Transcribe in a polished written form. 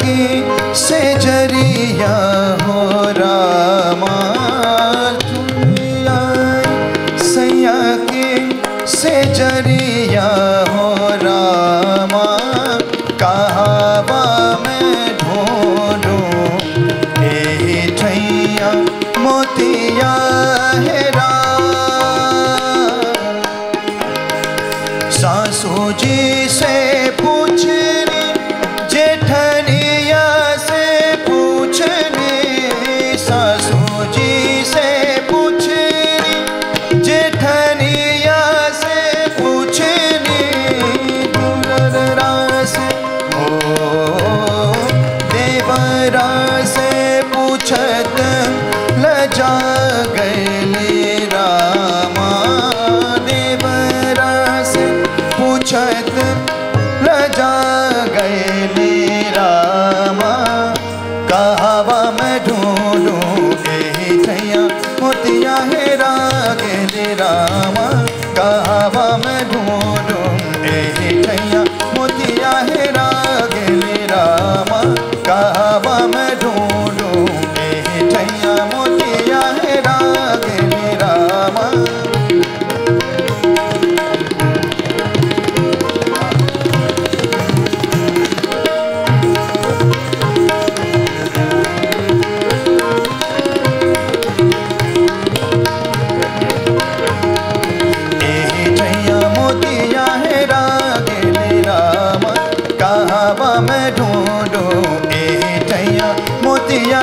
की सेजरिया हो रामा, सैया की सेजरिया हो रामा, कहावा मैं ढूंढूं एही ठैया मोतिया है राम। सासू जी से पूछने, जेठनिया से पूछने, सासू जी से पूछने, जेठनिया से पूछने, दुलरा से ओ देवरा से पूछत लजा गैली रामा, देवरा से पूछत लजा गैली रामा, कहावा मैं ढूंढूं एही ठैया मोतिया हेरा गैली रामा, कहावा मैं ढूंढूं एही ठैया मोतिया हेरा गैली रामा, कहावा मैं ढूंढूं एही ठैया मोतिया हेरा गैली रामा। मैं ढूंढूं एही ठैया मोतिया